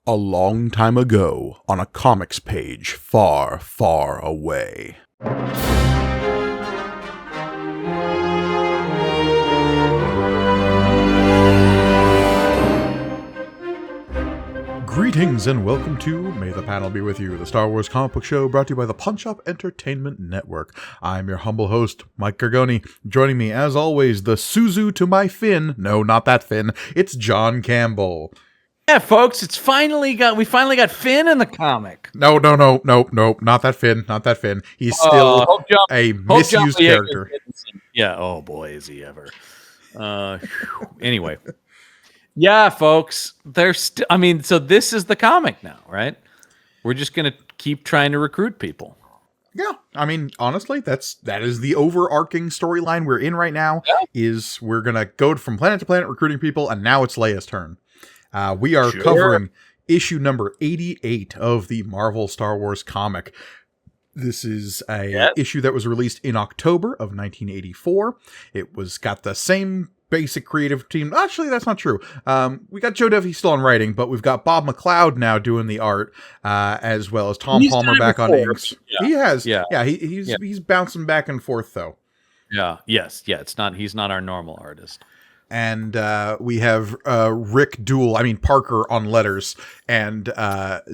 A long time ago, on a comics page far, far away. Greetings and welcome to May the Panel Be With You, the Star Wars comic book show brought to you by the Punch Up Entertainment Network. I'm your humble host, Mike Gargoni. Joining me, as always, the Suzu to my Finn. No, not that Finn. It's John Campbell. Yeah, folks, we finally got Finn in the comic. No, not that Finn, not that Finn. He's still a misused character. Yeah, oh boy, is he ever. Anyway. Yeah, folks, so this is the comic now, right? We're just going to keep trying to recruit people. Yeah, I mean, honestly, that is the overarching storyline we're in right now, is we're going to go from planet to planet recruiting people, and now it's Leia's turn. We are covering issue number 88 of the Marvel Star Wars comic. This is a issue that was released in October of 1984. It was got the same basic creative team. Actually, that's not true. We got Joe Duffy still on writing, but we've got Bob McLeod now doing the art, as well as Tom Palmer back on inks. Yeah. He has. Yeah, he's bouncing back and forth though. Yeah. Yes. Yeah. He's not our normal artist. And we have Parker on letters, and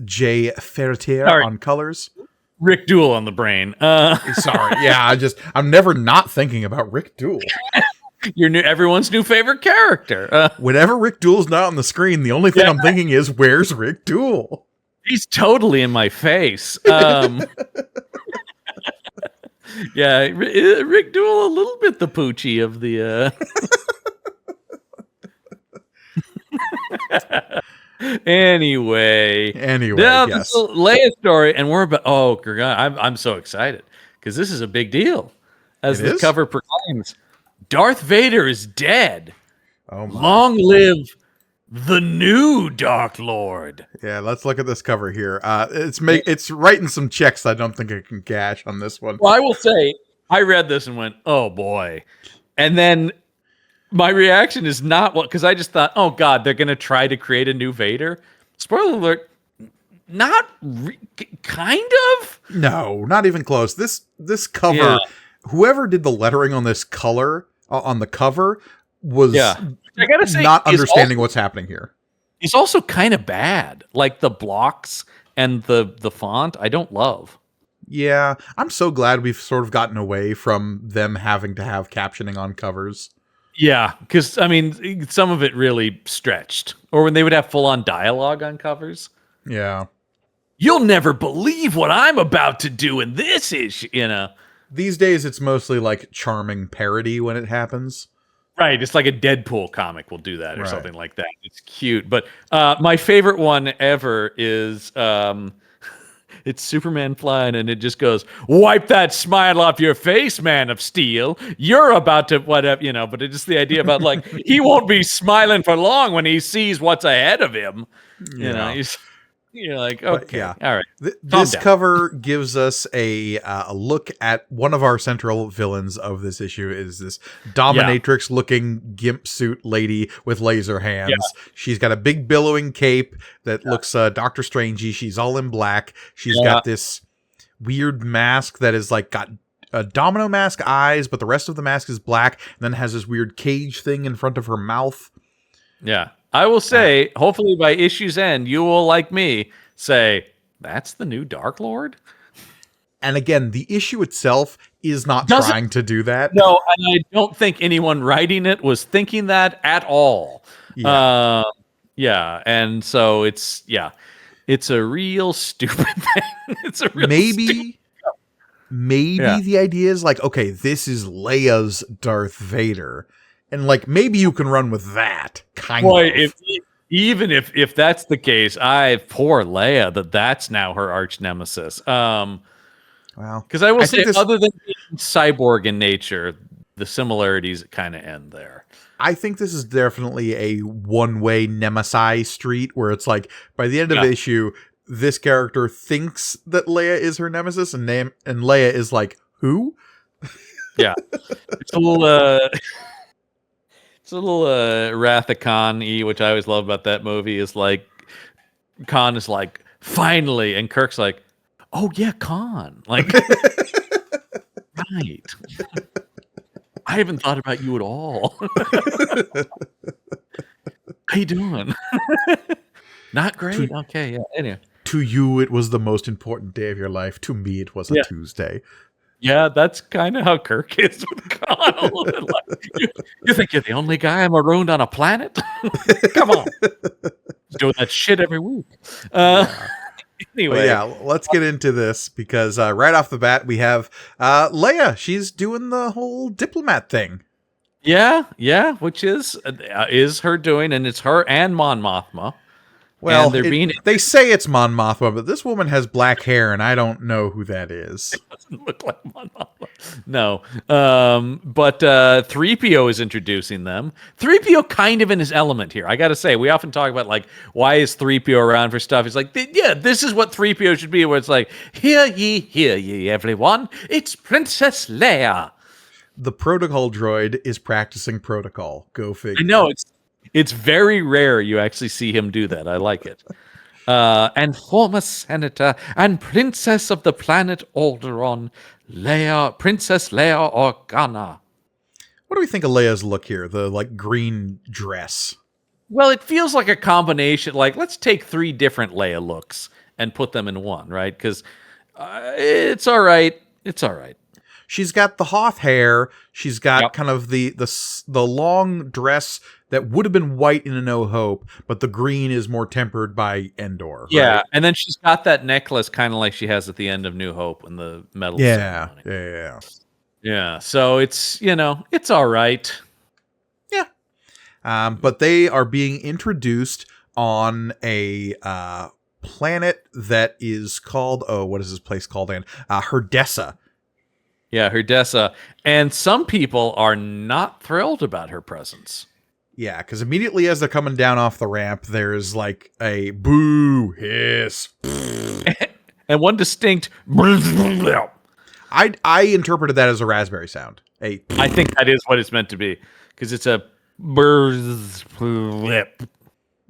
Jay Ferretier on colors. Rick Duel on the brain. Sorry, yeah, I'm never not thinking about Rick Duel. Everyone's new favorite character. Whenever Rick Duel's not on the screen, the only thing I'm thinking is, where's Rick Duel? He's totally in my face. Yeah, Rick Duel, a little bit the Poochie of the... Anyway, now yes. This Leia story, and we're about. Oh, I'm so excited because this is a big deal, as the cover proclaims. Darth Vader is dead. Oh my. Long live the new Dark Lord. Yeah, let's look at this cover here. It's writing some checks I don't think I can cash on this one. Well, I will say I read this and went, "Oh boy," and then. My reaction is not because I just thought, oh God, they're going to try to create a new Vader. Spoiler alert, kind of? No, not even close. This cover, whoever did the lettering on this color, on the cover, was I gotta say, not understanding what's happening here. It's also kind of bad. Like the blocks and the font, I don't love. Yeah, I'm so glad we've sort of gotten away from them having to have captioning on covers. Yeah, because, I mean, some of it really stretched. Or when they would have full-on dialogue on covers. Yeah. You'll never believe what I'm about to do in this issue, These days, it's mostly like charming parody when it happens. Right, it's like a Deadpool comic will do that or something like that. It's cute. But my favorite one ever is... it's Superman flying, and it just goes, wipe that smile off your face, Man of Steel. You're about to, whatever, but it's just the idea about, like, he won't be smiling for long when he sees what's ahead of him. You're like, okay, all right. This cover gives us a look at one of our central villains of this issue is this dominatrix-looking gimp suit lady with laser hands. Yeah. She's got a big billowing cape that looks Doctor Strangey. She's all in black. She's got this weird mask that is like got a domino mask eyes, but the rest of the mask is black, and then has this weird cage thing in front of her mouth. Yeah. I will say, hopefully by issue's end, you will, like me, say, that's the new Dark Lord? And again, the issue itself is not trying to do that. No, and I don't think anyone writing it was thinking that at all. And so it's a real stupid thing. It's a real Maybe the idea is like, okay, this is Leia's Darth Vader. And like maybe you can run with that kind of. Even if that's the case, poor Leia that's now her arch nemesis. Well, because I will say, other than being cyborg in nature, the similarities kind of end there. I think this is definitely a one-way nemesis street where it's like by the end of the issue, this character thinks that Leia is her nemesis, and Leia is like, who? Yeah, it's a little. It's a little Wrath of Khan-y, which I always love about that movie, is like Khan is like, finally, and Kirk's like, oh yeah, Khan, like, right. I haven't thought about you at all. How you doing? Not great. Okay, yeah. Anyway. To you, it was the most important day of your life. To me, it was a Tuesday. Yeah, that's kind of how Kirk is with Khan. A little bit like, you think you're the only guy I'm around on a planet? Come on. He's doing that shit every week. Anyway. Yeah, let's get into this because right off the bat, we have Leia. She's doing the whole diplomat thing. Yeah, which is her doing, and it's her and Mon Mothma. Well, they say it's Mon Mothma, but this woman has black hair, and I don't know who that is. It doesn't look like Mon Mothma. No. But 3PO is introducing them. 3PO kind of in his element here. I got to say, we often talk about, like, why is 3PO around for stuff? It's like, yeah, this is what 3PO should be, where it's like, hear ye, everyone. It's Princess Leia. The protocol droid is practicing protocol. Go figure. I know, it's very rare you actually see him do that. I like it. And former senator and princess of the planet Alderaan, Princess Leia Organa. What do we think of Leia's look here? The like green dress. Well, it feels like a combination. Like, let's take 3 different Leia looks and put them in one, right? Because it's all right. It's all right. She's got the Hoth hair. She's got kind of the long dress that would have been white in A New Hope, but the green is more tempered by Endor. Yeah, right? and then she's got that necklace kind of like she has at the end of New Hope in the medal ceremony. Yeah. So it's, it's all right. Yeah. But they are being introduced on a planet that is called, what is this place called, Anne? Herdessa. Yeah, Herdessa. And some people are not thrilled about her presence. Yeah, because immediately as they're coming down off the ramp, there's like a boo, hiss. And one distinct... I interpreted that as a raspberry sound. I think that is what it's meant to be. Because it's a...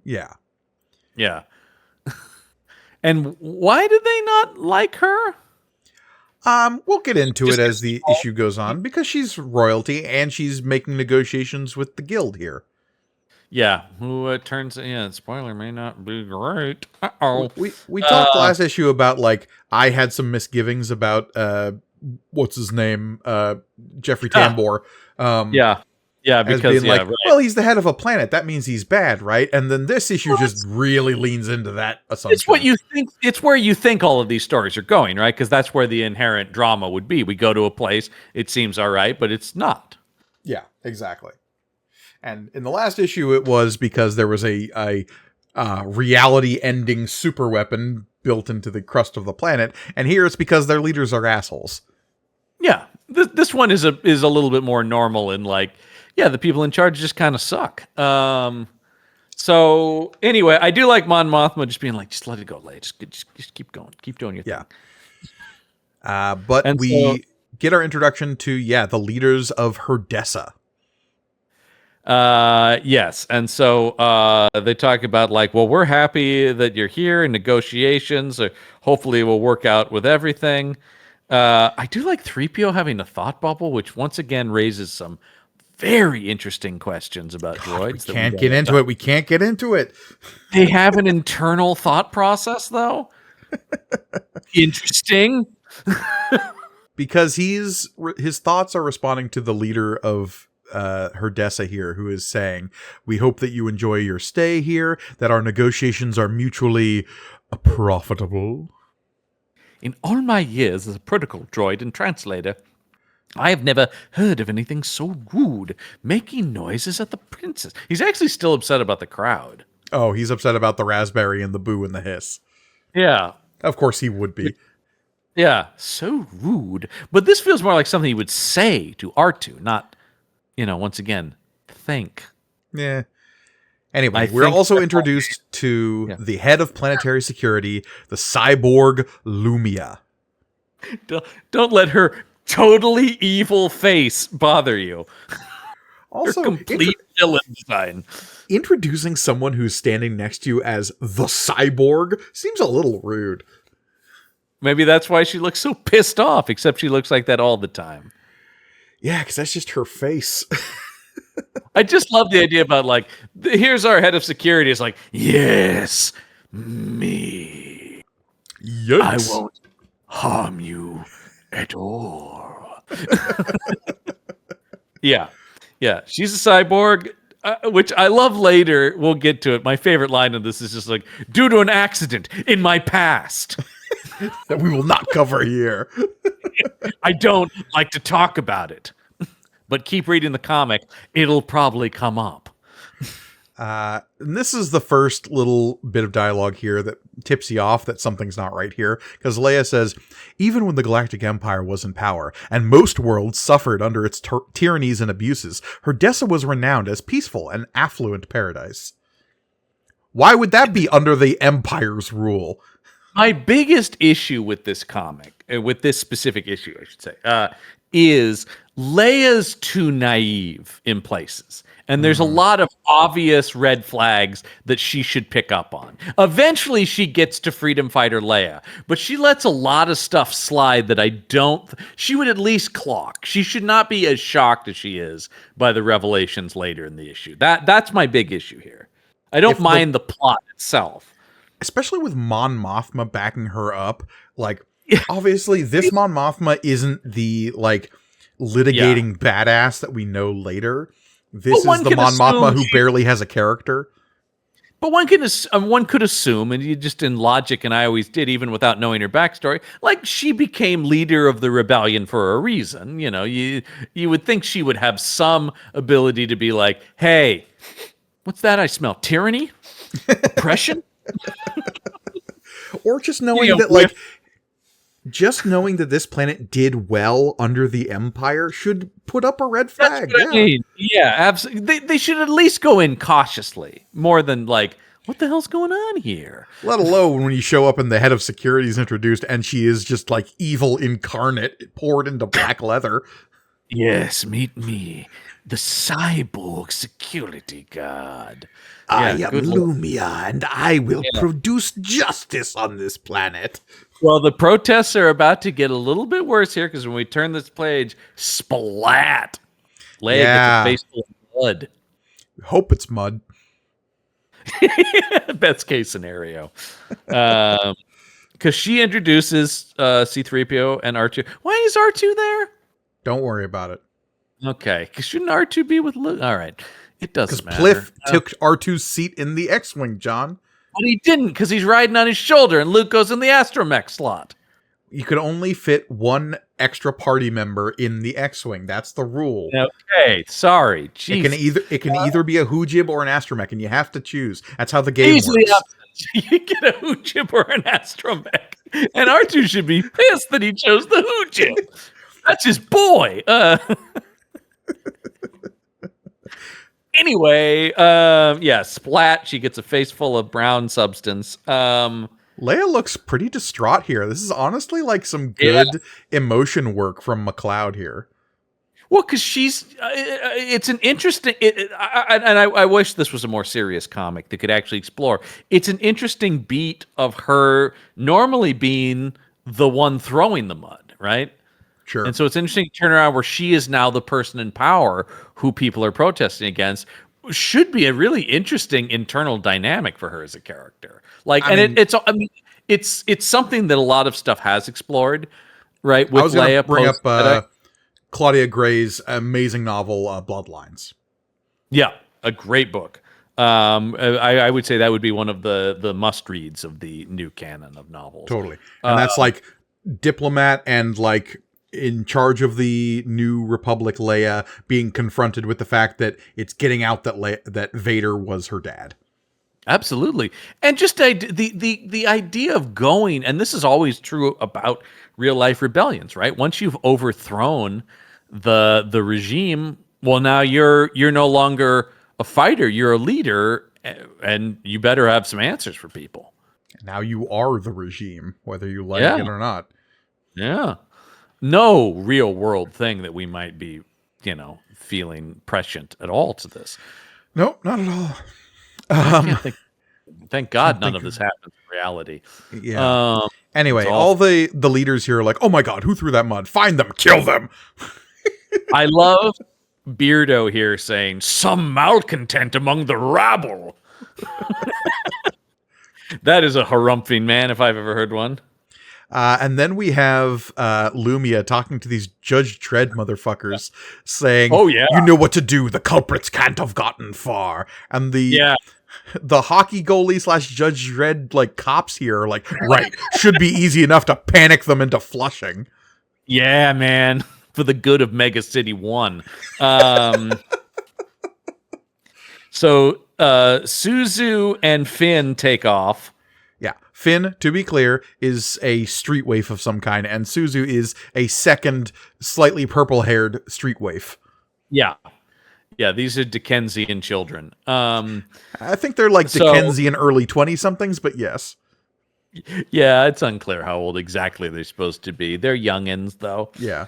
Yeah. Yeah. And why did they not like her? We'll get into it as the issue goes on, because she's royalty and she's making negotiations with the guild here. Yeah, who it turns spoiler may not be great. Uh-oh. We talked last issue about, like, I had some misgivings about what's his name? Jeffrey Tambor. Yeah, because being like, well, he's the head of a planet. That means he's bad, right? And then this issue just really leans into that assumption. It's what you think. It's where you think all of these stories are going, right? Because that's where the inherent drama would be. We go to a place, it seems all right, but it's not. Yeah, exactly. And in the last issue, it was because there was a reality-ending super weapon built into the crust of the planet, and here it's because their leaders are assholes. Yeah, this one is a little bit more normal and like. Yeah, the people in charge just kind of suck. So anyway, I do like Mon Mothma just being like, just let it go, Leia. Just keep going. Keep doing your thing. But we get our introduction to, the leaders of Herdessa. Yes. And so they talk about like, well, we're happy that you're here in negotiations. Or hopefully it will work out with everything. I do like 3PO having a thought bubble, which once again raises some very interesting questions about droids. We can't get into it. We can't get into it. They have an internal thought process, though. Interesting. Because his thoughts are responding to the leader of Herdessa here, who is saying, we hope that you enjoy your stay here, that our negotiations are mutually profitable. In all my years as a protocol droid and translator, I have never heard of anything so rude, making noises at the princess. He's actually still upset about the crowd. Oh, he's upset about the raspberry and the boo and the hiss. Yeah. Of course he would be. Yeah, so rude. But this feels more like something he would say to R2, not, once again, think. Yeah. Anyway, we're also introduced to the head of planetary security, the cyborg Lumia. Don't let her totally evil face bother you. Also, complete villain design. Introducing someone who's standing next to you as the cyborg seems a little rude. Maybe that's why she looks so pissed off, except she looks like that all the time. Yeah, because that's just her face. I just love the idea about, like, here's our head of security. It's like, yes, me. Yikes. I won't harm you at all. Yeah. She's a cyborg, which I love later. We'll get to it. My favorite line of this is just like, due to an accident in my past. That we will not cover here. I don't like to talk about it. But keep reading the comic. It'll probably come up. And this is the first little bit of dialogue here that tips you off that something's not right here. Because Leia says, even when the Galactic Empire was in power, and most worlds suffered under its tyrannies and abuses, Herdessa was renowned as peaceful and affluent paradise. Why would that be under the Empire's rule? My biggest issue with this comic, with this specific issue, I should say, is Leia's too naive in places. And there's a lot of obvious red flags that she should pick up on. Eventually, she gets to Freedom Fighter Leia, but she lets a lot of stuff slide that I don't... She would at least clock. She should not be as shocked as she is by the revelations later in the issue. That's my big issue here. I don't mind the plot itself. Especially with Mon Mothma backing her up. Like, obviously, this Mon Mothma isn't the, like, litigating badass that we know later. This is the Mon Mothma who barely has a character. But one could assume, and you just in logic, and I always did, even without knowing her backstory, like she became leader of the rebellion for a reason. You know, you would think she would have some ability to be like, hey, what's that I smell? Tyranny? Oppression? Or just knowing that, like, just knowing that this planet did well under the Empire should put up a red flag. That's what I mean. Yeah, absolutely. They should at least go in cautiously, more than like, what the hell's going on here? Let alone when you show up and the head of security is introduced and she is just like evil incarnate poured into black leather. Yes, meet me, the cyborg security guard. I am Lumia, and I will produce justice on this planet. Well, the protests are about to get a little bit worse here, because when we turn this page, splat! Leia gets a face full of blood. Hope it's mud. Best case scenario. Because she introduces C-3PO and R2. Why is R2 there? Don't worry about it. Okay, because shouldn't R2 be with Luke? All right. It doesn't matter. Because Pliff took R2's seat in the X-Wing, John. But he didn't, because he's riding on his shoulder, and Luke goes in the astromech slot. You could only fit one extra party member in the X-Wing. That's the rule. Okay, sorry. Jeez. It can either be a Hoojib or an astromech, and you have to choose. That's how the game works. You get a Hoojib or an astromech, and R2 should be pissed that he chose the Hoojib. That's his boy. Anyway, splat. She gets a face full of brown substance. Leia looks pretty distraught here. This is honestly like some good emotion work from McLeod here. Well, because she's, it's an interesting, I wish this was a more serious comic that could actually explore. It's an interesting beat of her normally being the one throwing the mud, right? Sure. And so it's interesting to turn around where she is now the person in power who people are protesting against. Should be a really interesting internal dynamic for her as a character. Like, it's something that a lot of stuff has explored, right? With I was going to bring up Claudia Gray's amazing novel, Bloodlines. Yeah, a great book. I would say that would be one of the must reads of the new canon of novels. Totally, and that's like diplomat and like in charge of the New Republic Leia being confronted with the fact that it's getting out that Vader was her dad. Absolutely. And just the idea of going, and this is always true about real life rebellions, right? Once you've overthrown the regime, well, now you're no longer a fighter, you're a leader, and you better have some answers for people. Now you are the regime, whether you like it or not. Yeah. No real world thing that we might be feeling prescient at all to this. Nope, not at all. I can't think. Thank God none of this happens in reality. Yeah. Anyway, all the leaders here are like, oh my God, who threw that mud? Find them, kill them. I love Beardo here saying, some malcontent among the rabble. That is a harumphing man if I've ever heard one. And then we have Lumia talking to these Judge Dredd motherfuckers saying, oh, yeah, you know what to do. The culprits can't have gotten far. And the hockey goalie / Judge Dredd like cops here are like, right, should be easy enough to panic them into flushing. Yeah, man, for the good of Mega City 1. So Suzu and Finn take off. Yeah, Finn, to be clear, is a street waif of some kind, and Suzu is a second, slightly purple-haired street waif. Yeah. Yeah, these are Dickensian children. I think they're like Dickensian early 20-somethings, but yes. Yeah, it's unclear how old exactly they're supposed to be. They're youngins, though. Yeah.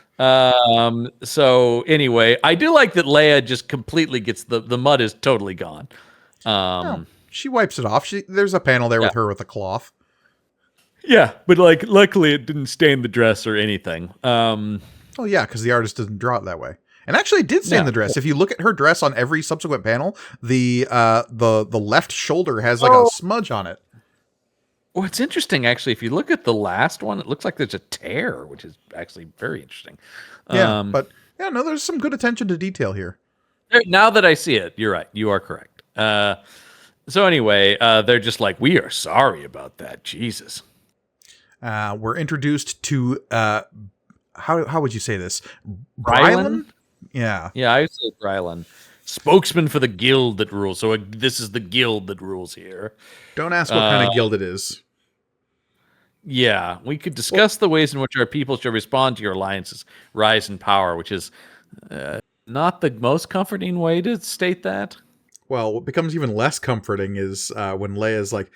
So anyway, I do like that Leia just completely gets the mud is totally gone. She wipes it off. There's a panel there with her with a cloth. Yeah, but like luckily it didn't stain the dress or anything. Oh yeah, because the artist didn't draw it that way. And actually it did stain the dress. If you look at her dress on every subsequent panel, the left shoulder has like a smudge on it. Well, it's interesting, actually. If you look at the last one, it looks like there's a tear, which is actually very interesting. Yeah, but yeah, no, there's some good attention to detail here. Now that I see it, you're right. You are correct. So anyway, they're just like, we are sorry about that. Jesus. We're introduced to, how would you say this? Brylan? Yeah. Yeah, I would say Brylan. Spokesman for the guild that rules. So this is the guild that rules here. Don't ask what kind of guild it is. Yeah, we could discuss the ways in which our people should respond to your alliance's rise in power, which is not the most comforting way to state that. Well, what becomes even less comforting is when Leia's like,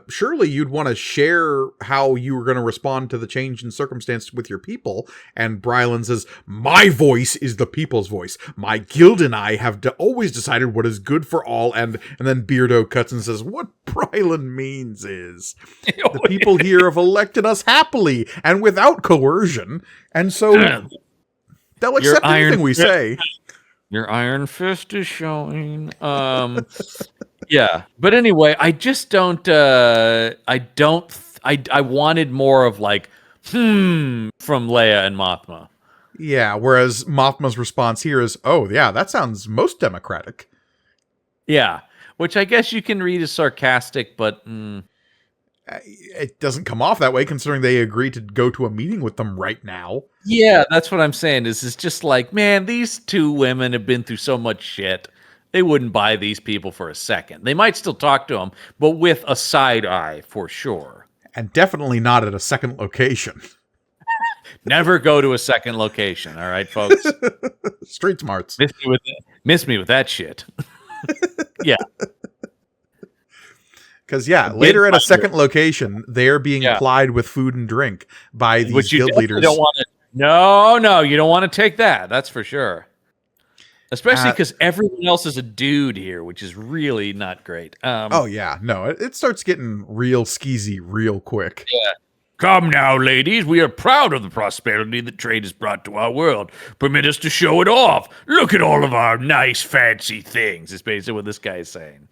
surely you'd want to share how you were going to respond to the change in circumstance with your people. And Brylan says, my voice is the people's voice. My guild and I have always decided what is good for all. And then Beardo cuts and says, what Brylan means is the people here have elected us happily and without coercion. And so they'll accept anything we say. Your iron fist is showing. Yeah, but anyway, I just don't. I wanted more of like, from Leia and Mothma. Yeah, whereas Mothma's response here is, oh yeah, that sounds most democratic. Yeah, which I guess you can read as sarcastic, but it doesn't come off that way considering they agreed to go to a meeting with them right now. Yeah, that's what I'm saying. Is just like, man, these two women have been through so much shit. They wouldn't buy these people for a second. They might still talk to them, but with a side eye for sure. And definitely not at a second location. Never go to a second location, all right, folks? Street smarts. Miss me with that shit. Yeah. Because, later at a second location, they're being plied with food and drink by these guild leaders. No, you don't want to take that. That's for sure. Especially because everyone else is a dude here, which is really not great. It starts getting real skeezy real quick. Yeah. Come now, ladies. We are proud of the prosperity that trade has brought to our world. Permit us to show it off. Look at all of our nice, fancy things, is basically what this guy is saying.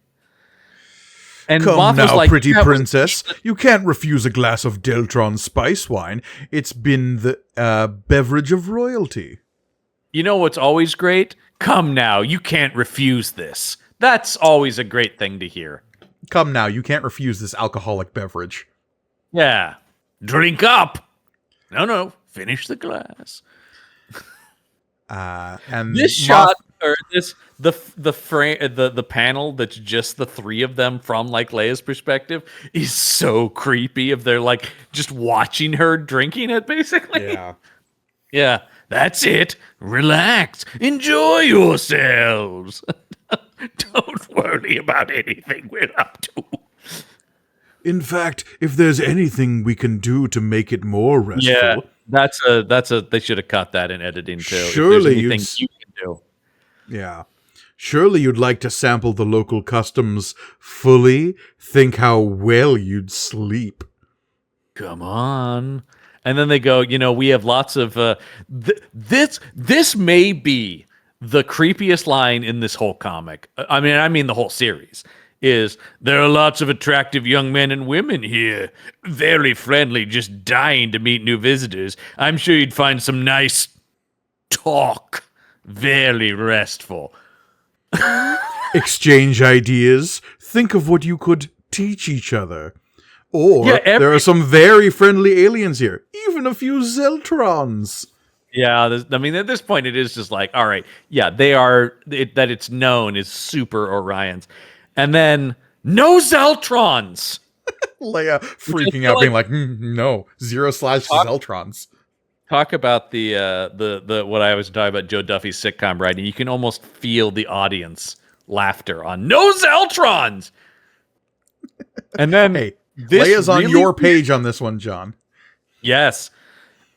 And come Mothma's now, like, pretty princess. You can't refuse a glass of Deltron spice wine. It's been the beverage of royalty. You know what's always great? Come now, you can't refuse this. That's always a great thing to hear. Come now, you can't refuse this alcoholic beverage. Yeah. Drink up. No, finish the glass. And this shot or the panel that's just the three of them from like Leia's perspective is so creepy. If they're like just watching her drinking it, basically. Yeah. Yeah. That's it. Relax. Enjoy yourselves. Don't worry about anything we're up to. In fact, if there's anything we can do to make it more restful. Yeah, that's a they should have cut that in editing too. Surely if there's anything you too. Yeah. Surely you'd like to sample the local customs fully? Think how well you'd sleep. Come on. And then they go, we have lots of this may be the creepiest line in this whole comic. I mean the whole series is there are lots of attractive young men and women here. Very friendly, just dying to meet new visitors. I'm sure you'd find some nice talk. Very restful. Exchange ideas. Think of what you could teach each other. Or there are some very friendly aliens here. Even a few Zeltrons. Yeah, at this point, it is just like, all right, yeah, they are, that it's known is super Orions. And then, no Zeltrons! Leia freaking out, being like, no, 0/Zeltrons. Talk about the what I was talking about, Joe Duffy's sitcom writing. You can almost feel the audience laughter on no Zeltrons! And then... Hey, Leia's on your page on this one, John. Yes.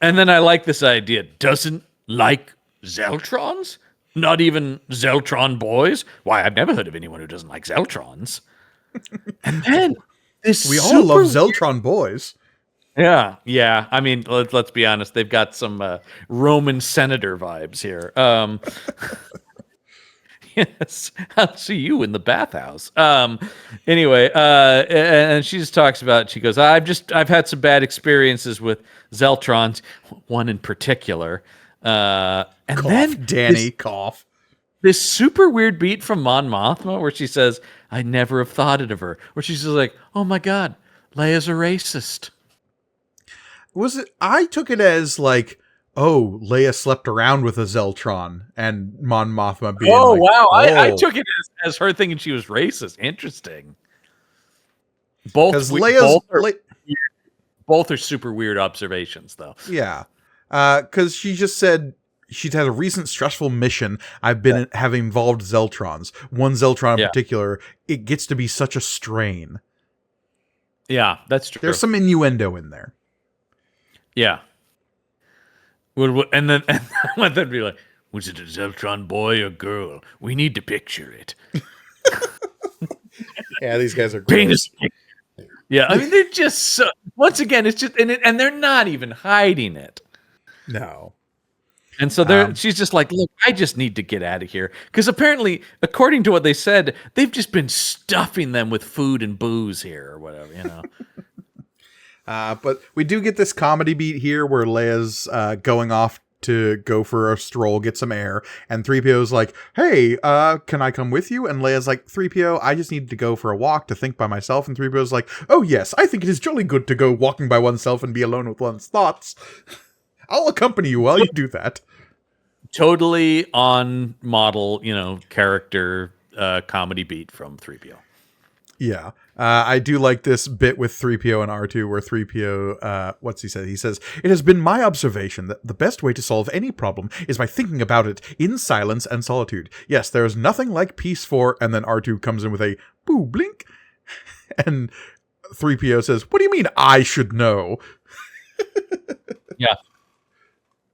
And then I like this idea. Doesn't like Zeltrons? Not even Zeltron boys? Why, I've never heard of anyone who doesn't like Zeltrons. And then this we all love Zeltron boys. Yeah. I mean, let's be honest. They've got some Roman senator vibes here. Yes, I'll see you in the bathhouse. Anyway, and she just talks about. She goes, I've had some bad experiences with Zeltrons, one in particular. And cough, then Danny, cough. This super weird beat from Mon Mothma where she says, "I never have thought it of her." Where she's just like, "Oh my God, Leia's a racist." Was it? I took it as like, oh, Leia slept around with a Zeltron, and Mon Mothma being like, wow. I took it as her thinking she was racist. Interesting. Both are super weird observations, though. Yeah. Because she just said she'd had a recent stressful mission. I've been having involved Zeltrons. One Zeltron in particular, it gets to be such a strain. Yeah, that's true. There's some innuendo in there. Yeah. And then they'd be like, was it a Zeltron boy or girl? We need to picture it. Yeah, these guys are gross. Yeah, I mean, they're just so... Once again, it's just... And they're not even hiding it. No. And so she's just like, look, I just need to get out of here. Because apparently, according to what they said, they've just been stuffing them with food and booze here or whatever, But we do get this comedy beat here where Leia's going off to go for a stroll, get some air, and 3PO's like, hey, can I come with you? And Leia's like, 3PO, I just need to go for a walk to think by myself. And 3PO's like, oh yes, I think it is jolly good to go walking by oneself and be alone with one's thoughts. I'll accompany you while you do that. Totally on model, character comedy beat from 3PO. Yeah. I do like this bit with 3PO and R2 where 3PO, what's he say? He says, it has been my observation that the best way to solve any problem is by thinking about it in silence and solitude. Yes, there is nothing like peace for, and then R2 comes in with a boo blink. And 3PO says, what do you mean I should know? Yeah.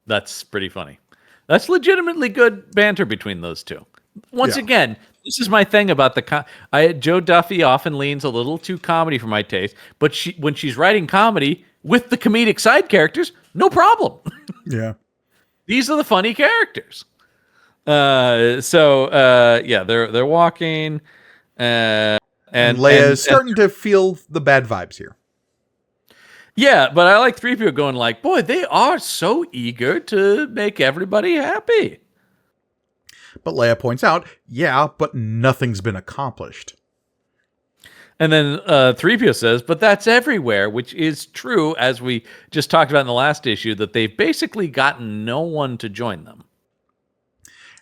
That's pretty funny. That's legitimately good banter between those two. Once again, this is my thing about Joe Duffy often leans a little too comedy for my taste, but when she's writing comedy with the comedic side characters, no problem. Yeah. These are the funny characters. They're walking, and Leia's starting to feel the bad vibes here. Yeah, but I like 3PO going like, boy, they are so eager to make everybody happy. But Leia points out, yeah, but nothing's been accomplished. And then 3PO says, but that's everywhere, which is true, as we just talked about in the last issue, that they've basically gotten no one to join them.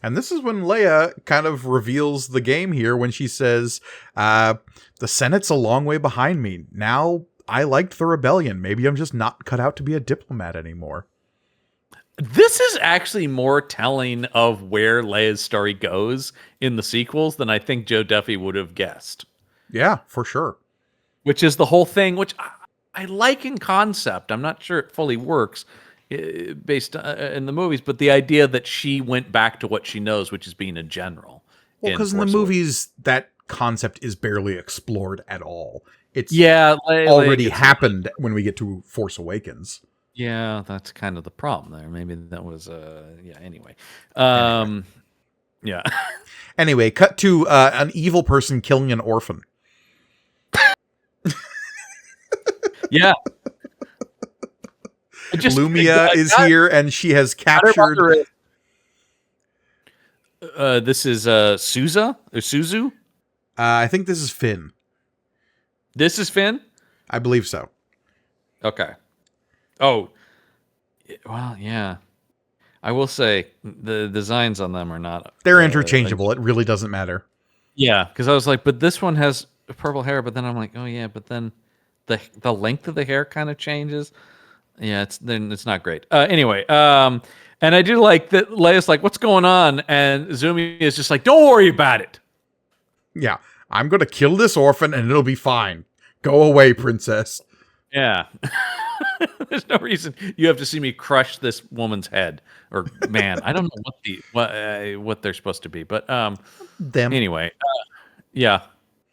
And this is when Leia kind of reveals the game here when she says, the Senate's a long way behind me. Now I liked the rebellion. Maybe I'm just not cut out to be a diplomat anymore. This is actually more telling of where Leia's story goes in the sequels than I think Joe Duffy would have guessed. Yeah, for sure. Which is the whole thing, which I like in concept. I'm not sure it fully works. based in the movies, but the idea that she went back to what she knows, which is being a general. Well, because in the movies, that concept is barely explored at all. It's already happened when we get to Force Awakens. Yeah, that's kind of the problem there. Maybe that was anyway. Yeah. Anyway, cut to an evil person killing an orphan. Yeah. Lumia is here, and she has captured. This is Souza or Suzu. I think this is Finn. This is Finn? I believe so. Okay. Oh, well, yeah. I will say the designs on them are not. They're interchangeable. It really doesn't matter. Yeah, because I was like, but this one has purple hair. But then I'm like, oh yeah, but then the length of the hair kind of changes. Yeah, it's not great. Anyway, and I do like that Leia's like, what's going on? And Zumi is just like, don't worry about it. Yeah, I'm going to kill this orphan and it'll be fine. Go away, princess. Yeah. There's no reason you have to see me crush this woman's head or man. I don't know what they're supposed to be, but them. Anyway, yeah.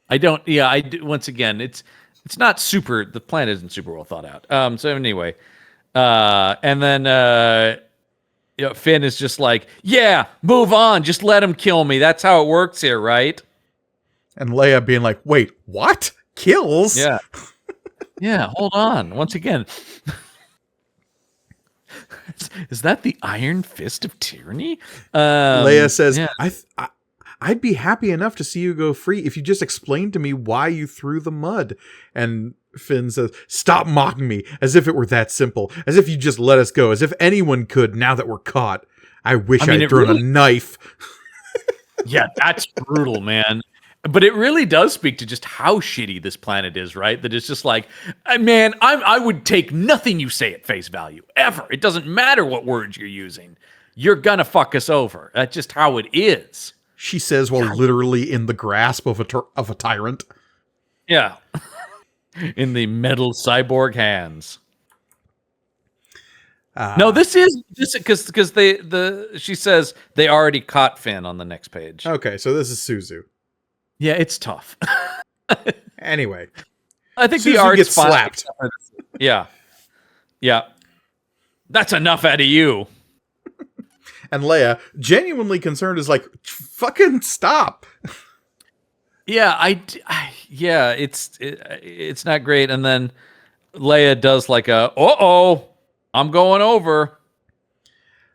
I don't. Yeah, I do. Once again, it's not super. The plan isn't super well thought out. So anyway, and then Finn is just like, yeah, move on. Just let him kill me. That's how it works here, right? And Leia being like, wait, what? Kills? Yeah. Yeah, hold on. Once again, is that the iron fist of tyranny? Leia says, yeah. I'd be happy enough to see you go free if you just explained to me why you threw the mud. And Finn says, stop mocking me, as if it were that simple, as if you just let us go, as if anyone could now that we're caught. I wish I'd thrown a knife. Yeah, that's brutal, man. But it really does speak to just how shitty this planet is, right? That it's just like, man, I would take nothing you say at face value, ever. It doesn't matter what words you're using. You're gonna fuck us over. That's just how it is. She says while literally in the grasp of a tyrant. Yeah. In the metal cyborg hands. No, this because she says they already caught Finn on the next page. Okay, so this is Suzu. Yeah, it's tough. Anyway, I think Suzu the art gets slapped. Yeah, yeah. That's enough out of you. And Leia, genuinely concerned, is like, "Fucking stop." Yeah, yeah, it's not great. And then Leia does like a, I'm going over.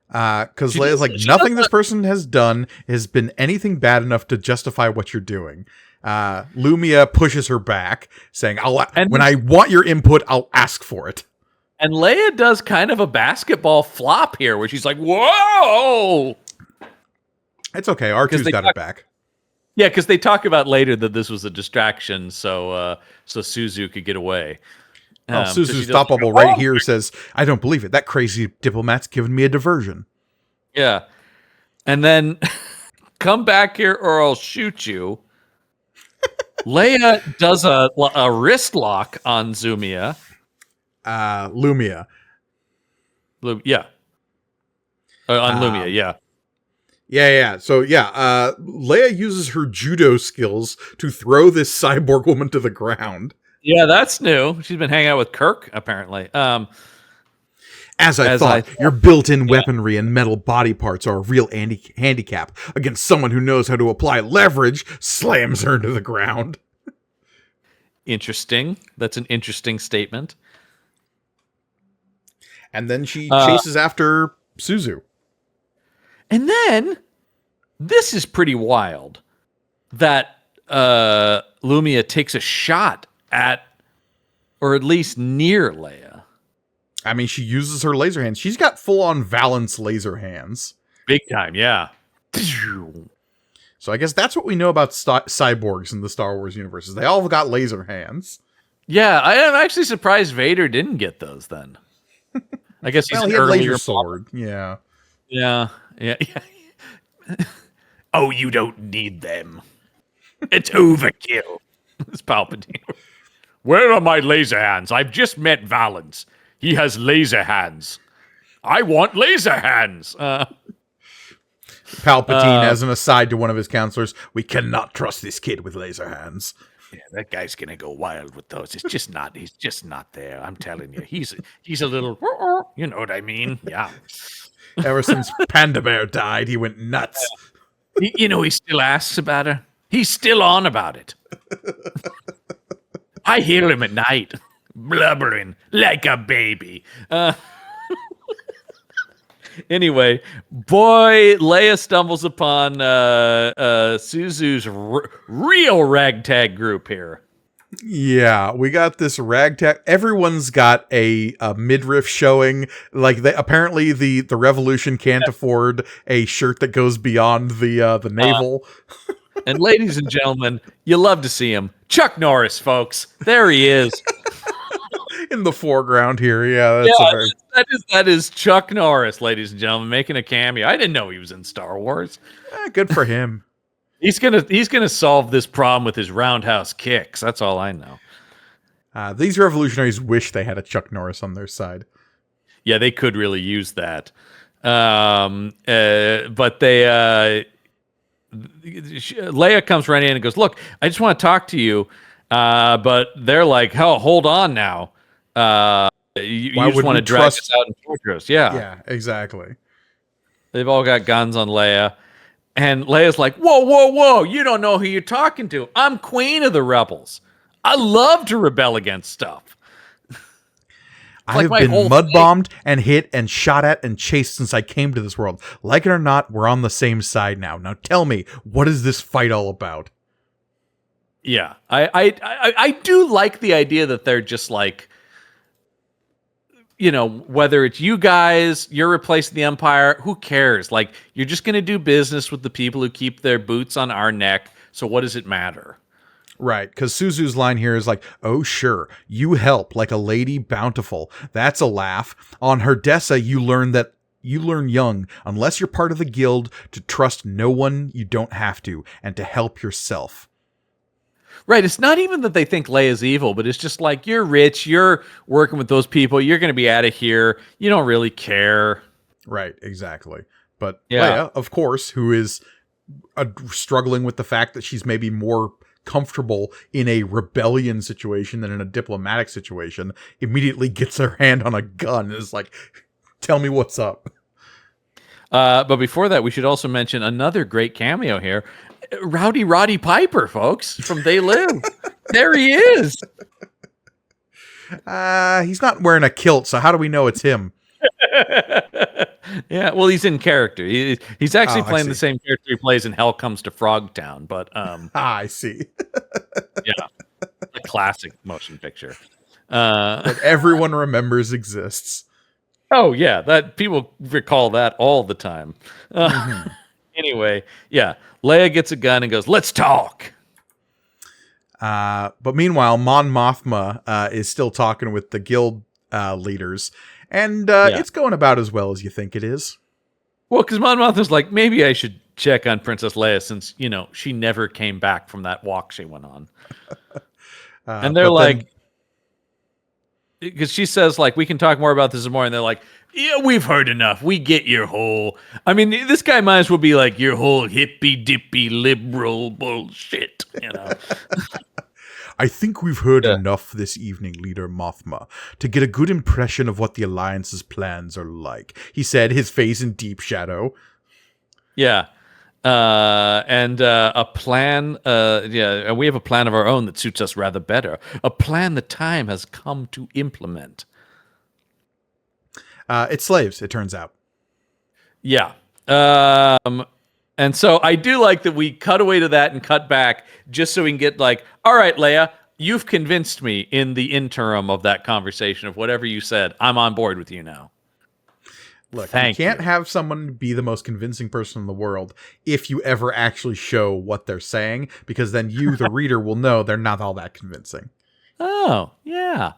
Because Leia's like, nothing this person has done has been anything bad enough to justify what you're doing. Lumia pushes her back, saying, when I want your input, I'll ask for it. And Leia does kind of a basketball flop here, where she's like, whoa! It's okay, R2's got it back. Yeah, because they talk about later that this was a distraction, so Suzu could get away. Suzu's thought bubble right here says, I don't believe it. That crazy diplomat's given me a diversion. Yeah. And then, come back here or I'll shoot you. Leia does a wrist lock on Lumia. Yeah. On Lumia, yeah. Yeah. So, Leia uses her judo skills to throw this cyborg woman to the ground. Yeah, that's new. She's been hanging out with Kirk, apparently. As I thought, your built-in weaponry and metal body parts are a real handicap against someone who knows how to apply leverage. Slams her into the ground. Interesting. That's an interesting statement. And then she chases after Suzu. And then, this is pretty wild, that Lumia takes a shot at, or at least near Leia. I mean, she uses her laser hands. She's got full-on Valance laser hands. Big time, yeah. So I guess that's what we know about cyborgs in the Star Wars universe. Is they all got laser hands. Yeah, I am actually surprised Vader didn't get those then. I guess he's he had laser sword. Yeah. Yeah. Oh, you don't need them. It's overkill. It's Palpatine. Where are my laser hands? I've just met Valance. He has laser hands. I want laser hands. Palpatine, as an aside to one of his counselors, we cannot trust this kid with laser hands. Yeah, that guy's gonna go wild with those. It's just not. He's just not there. I'm telling you, he's a little. You know what I mean? Yeah. Ever since Panda Bear died, he went nuts. You know, he still asks about her. He's still on about it. I hear him at night, blubbering like a baby. Anyway, boy, Leia stumbles upon Suzu's real ragtag group here. Yeah, we got this ragtag. Everyone's got a midriff showing. Like, apparently the revolution can't afford a shirt that goes beyond the navel. And ladies and gentlemen, you love to see him. Chuck Norris, folks. There he is. In the foreground here. Yeah, that is Chuck Norris, ladies and gentlemen, making a cameo. I didn't know he was in Star Wars. Good for him. He's gonna solve this problem with his roundhouse kicks. That's all I know. These revolutionaries wish they had a Chuck Norris on their side. Yeah, they could really use that. But they Leia comes right in and goes, "Look, I just want to talk to you." But they're like, "Hell, hold on now. You just want to drag us out and torture us." Yeah, exactly. They've all got guns on Leia. And Leia's like, whoa, whoa, whoa, you don't know who you're talking to. I'm queen of the rebels. I love to rebel against stuff. I have been mud-bombed and hit and shot at and chased since I came to this world. Like it or not, we're on the same side now. Now tell me, what is this fight all about? Yeah, I do like the idea that they're just like, you know, whether it's you guys, you're replacing the Empire, who cares? Like, you're just going to do business with the people who keep their boots on our neck. So what does it matter? Right. Because Suzu's line here is like, oh, sure, you help like a lady bountiful. That's a laugh. On Herdessa, you learn young, unless you're part of the guild, to trust no one you don't have to, and to help yourself. Right. It's not even that they think Leia's evil, but it's just like, you're rich, you're working with those people, you're going to be out of here, you don't really care. Right, exactly. But Leia, of course, who is struggling with the fact that she's maybe more comfortable in a rebellion situation than in a diplomatic situation, immediately gets her hand on a gun and is like, tell me what's up. But before that, we should also mention another great cameo here. Rowdy Roddy Piper, folks, from They Live. There he is. He's not wearing a kilt, so how do we know it's him? Yeah, well, he's in character. He's actually playing the same character he plays in Hell Comes to Frogtown, but I see. Yeah, a classic motion picture that everyone remembers exists. Oh yeah, that people recall that all the time. Anyway, yeah, Leia gets a gun and goes, "Let's talk." But meanwhile, Mon Mothma is still talking with the guild leaders, and it's going about as well as you think it is. Well, because Mon Mothma's like, maybe I should check on Princess Leia since, you know, she never came back from that walk she went on. And they're like, because she says, like, we can talk more about this more, and they're like, yeah, we've heard enough. We get your whole... I mean, this guy might as well be like, your whole hippy-dippy liberal bullshit, you know? I think we've heard enough this evening, Leader Mothma, to get a good impression of what the Alliance's plans are like, he said, his face in deep shadow. Yeah. And a plan, and we have a plan of our own that suits us rather better. A plan the time has come to implement. It's slaves, it turns out. Yeah. And so I do like that we cut away to that and cut back just so we can get like, all right, Leia, you've convinced me in the interim of that conversation of whatever you said. I'm on board with you now. Look, you can't have someone be the most convincing person in the world if you ever actually show what they're saying, because then you, the reader, will know they're not all that convincing. Oh, yeah.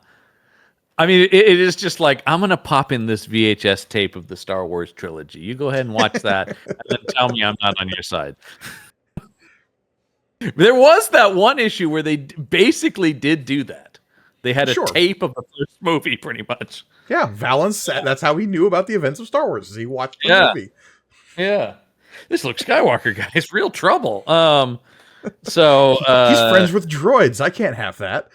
I mean, it is just like, I'm going to pop in this VHS tape of the Star Wars trilogy. You go ahead and watch that and then tell me I'm not on your side. There was that one issue where they basically did do that. They had a Sure. tape of the first movie, pretty much. Yeah, Valance. That's how he knew about the events of Star Wars. Is he watched the movie? Yeah. This Luke Skywalker guy is real trouble. So He's friends with droids. I can't have that.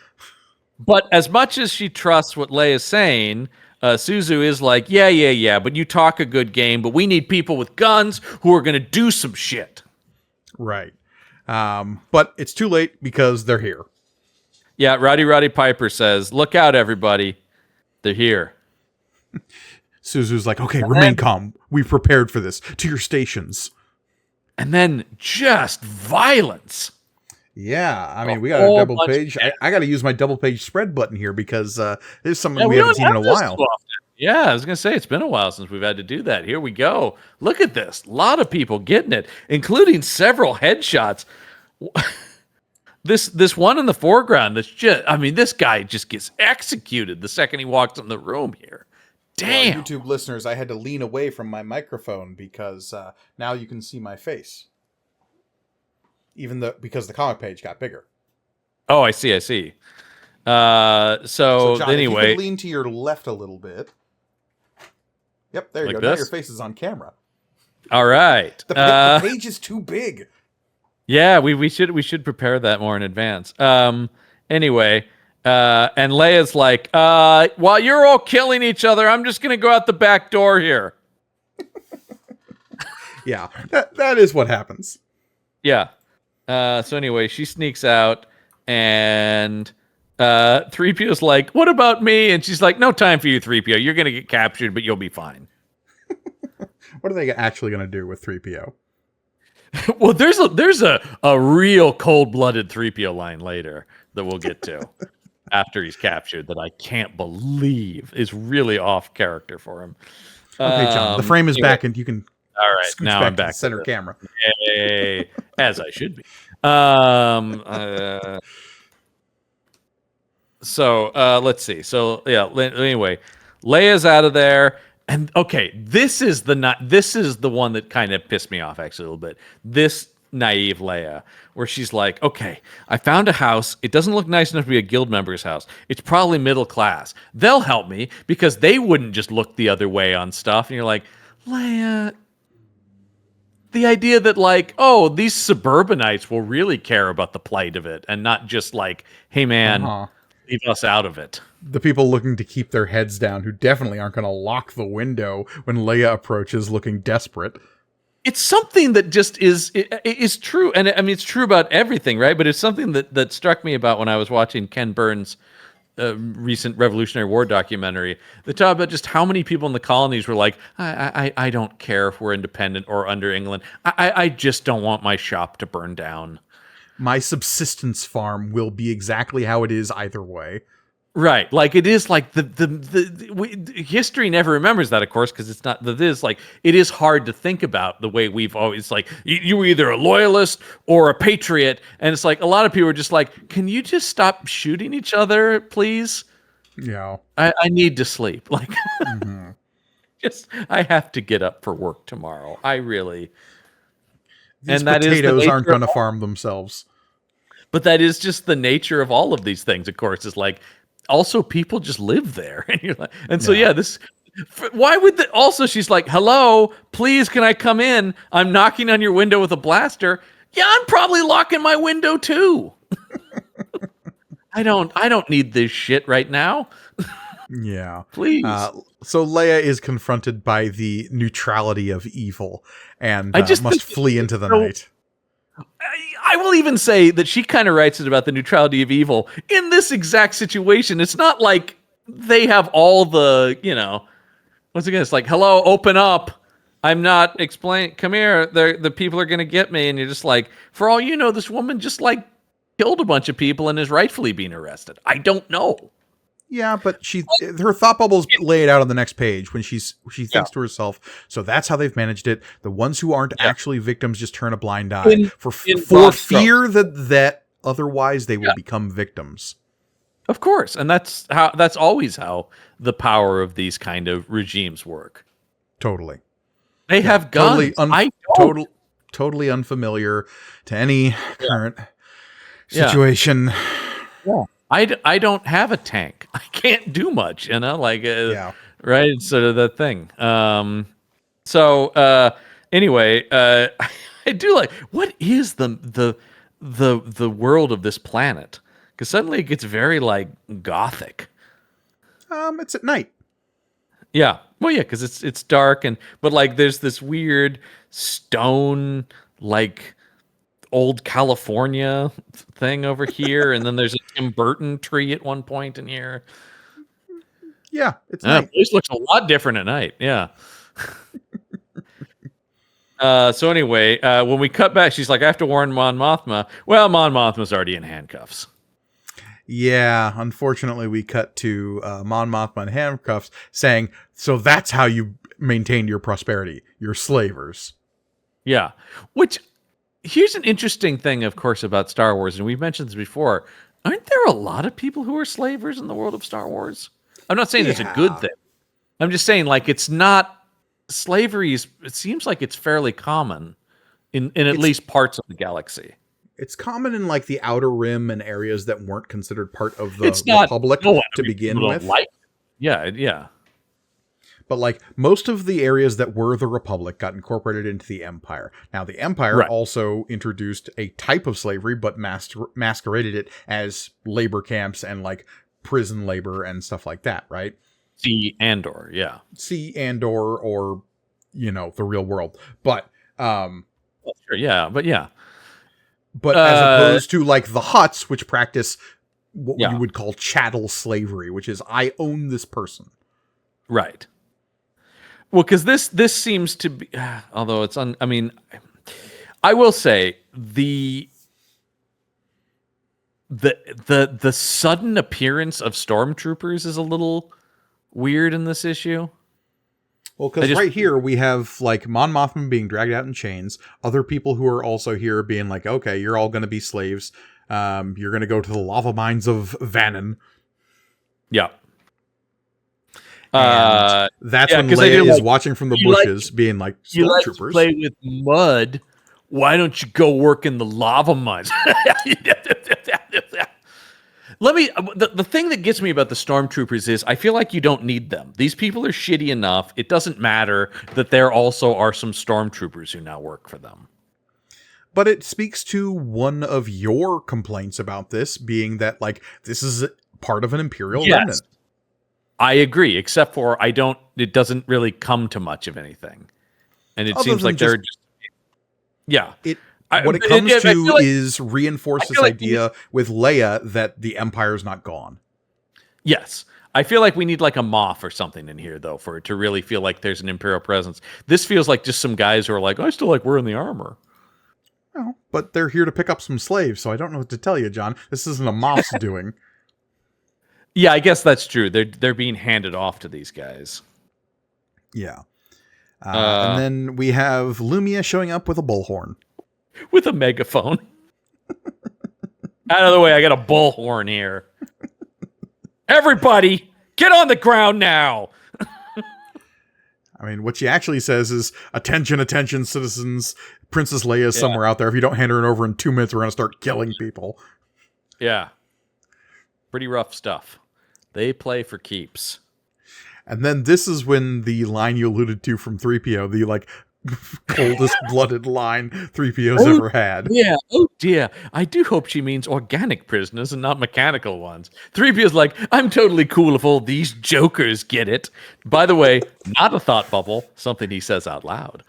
but as much as she trusts what Leia's saying, Suzu is like, yeah, but you talk a good game, but we need people with guns who are going to do some shit. Right. But it's too late because they're here. Yeah, Roddy Piper says, look out, everybody. They're here. Suzu's like, okay, remain calm. We've prepared for this. To your stations. And then just violence. Yeah, I mean, we got a double page. I got to use my double page spread button here because there's something we haven't seen in a while. Yeah, I was going to say, it's been a while since we've had to do that. Here we go. Look at this. A lot of people getting it, including several headshots. This one in the foreground, this guy just gets executed the second he walks in the room here. Damn. Well, YouTube listeners, I had to lean away from my microphone because now you can see my face. Because the comic page got bigger. Oh, I see. So John, anyway, if you could lean to your left a little bit. Yep, there you go. Now your face is on camera. All right. The page is too big. Yeah, we should prepare that more in advance. Anyway, and Leia's like, while you're all killing each other, I'm just gonna go out the back door here. Yeah, that is what happens. Yeah. So anyway, she sneaks out, and 3PO's like, what about me? And she's like, no time for you, 3PO. You're gonna get captured, but you'll be fine. What are they actually gonna do with 3PO? Well, there's a real cold-blooded 3PO line later that we'll get to after he's captured that I can't believe is really off character for him. Okay, John, the frame is back and you can all right, now I'm back to the center camera. Yay, as I should be. So let's see. So yeah, anyway, Leia's out of there. And okay, this is the one that kind of pissed me off actually a little bit. This naive Leia, where she's like, okay, I found a house. It doesn't look nice enough to be a guild member's house. It's probably middle class. They'll help me because they wouldn't just look the other way on stuff. And you're like, Leia, the idea that like, oh, these suburbanites will really care about the plight of it and not just like, hey man, leave us out of it. The people looking to keep their heads down who definitely aren't going to lock the window when Leia approaches looking desperate. It's something that just is true. And I mean, it's true about everything, right? But it's something that struck me about when I was watching Ken Burns' recent Revolutionary War documentary. They talk about just how many people in the colonies were like, I don't care if we're independent or under England. I just don't want my shop to burn down. My subsistence farm will be exactly how it is either way. Right, like it is like history never remembers that, of course, because it's not. It is hard to think about the way we've always like you were either a loyalist or a patriot, and it's like a lot of people are just like, can you just stop shooting each other, please? Yeah, I need to sleep. Like, I have to get up for work tomorrow. I really. These potatoes aren't going to farm themselves. But that is just the nature of all of these things, of course. Is like. Also, people just live there, and you're like, and so this. Why would also? She's like, "Hello, please, can I come in? I'm knocking on your window with a blaster." Yeah, I'm probably locking my window too. I don't need this shit right now. Yeah, please. So Leia is confronted by the neutrality of evil, and must flee into the night. I will even say that she kind of writes it about the neutrality of evil in this exact situation. It's not like they have all the, once again, it's like, hello, open up. I'm not explaining. Come here. The people are going to get me. And you're just like, for all you know, this woman just like killed a bunch of people and is rightfully being arrested. I don't know. Yeah, but her thought bubbles lay it out on the next page when she thinks to herself, so that's how they've managed it. The ones who aren't actually victims just turn a blind eye for fear that otherwise they will become victims. Of course, and that's always how the power of these kind of regimes work. Totally. They have guns. Totally unfamiliar to any current situation. Yeah. I don't have a tank. I can't do much, like, Yeah. right? It's sort of the thing. Anyway, I do like, what is the world of this planet? Because suddenly it gets very like gothic. It's at night. Yeah. Well, yeah, because it's dark but like there's this weird stone like old California thing over here, and then there's a Tim Burton tree at one point in here. Yeah, it's night. The place looks a lot different at night. Yeah. So anyway, when we cut back, she's like, I have to warn Mon Mothma. Well, Mon Mothma's already in handcuffs. Yeah, unfortunately, we cut to Mon Mothma in handcuffs saying, so that's how you maintained your prosperity. You're slavers. Yeah. Which, here's an interesting thing, of course, about Star Wars, and we've mentioned this before. Aren't there a lot of people who are slavers in the world of Star Wars? I'm not saying it's a good thing. I'm just saying, like, it's not... Slavery is... It seems like it's fairly common in at least parts of the galaxy. It's common in like the Outer Rim and areas that weren't considered part of the Republic to begin with. Yeah. But like most of the areas that were the Republic got incorporated into the Empire. Now the Empire also introduced a type of slavery, but masqueraded it as labor camps and like prison labor and stuff like that, right? Sea Andor, yeah. Sea Andor, or the real world. But sure, yeah, but yeah. But as opposed to like the Hutts, which practice what you would call chattel slavery, which is I own this person. Right. Well, because this seems to be, although it's I mean, I will say the sudden appearance of stormtroopers is a little weird in this issue. Well, because right here we have like Mon Mothma being dragged out in chains. Other people who are also here being like, okay, you're all going to be slaves. You're going to go to the lava mines of Vannon. Yeah. And that's when Leia is watching from the bushes, being like, stormtroopers. You like to play with mud. Why don't you go work in the lava mines? The thing that gets me about the stormtroopers is I feel like you don't need them. These people are shitty enough. It doesn't matter that there also are some stormtroopers who now work for them. But it speaks to one of your complaints about this being that like this is part of an Imperial remnant. I agree, except for it doesn't really come to much of anything. And it seems like they're just what it comes to is reinforce this idea with Leia that the Empire's not gone. Yes. I feel like we need like a Moff or something in here, though, for it to really feel like there's an Imperial presence. This feels like just some guys who are like, I still like wearing the armor. Well, but they're here to pick up some slaves, so I don't know what to tell you, John. This isn't a Moff's doing. Yeah, I guess that's true. They're being handed off to these guys. Yeah. And then we have Lumia showing up with a bullhorn. With a megaphone. Out of the way, I got a bullhorn here. Everybody, get on the ground now. I mean, what she actually says is, attention, attention, citizens. Princess Leia is somewhere out there. If you don't hand her over in 2 minutes, we're going to start killing people. Yeah. Pretty rough stuff. They play for keeps. And then this is when the line you alluded to from 3PO, the like coldest blooded line 3PO's ever had. Yeah. Oh dear. I do hope she means organic prisoners and not mechanical ones. 3PO's like, I'm totally cool if all these jokers get it. By the way, not a thought bubble, something he says out loud.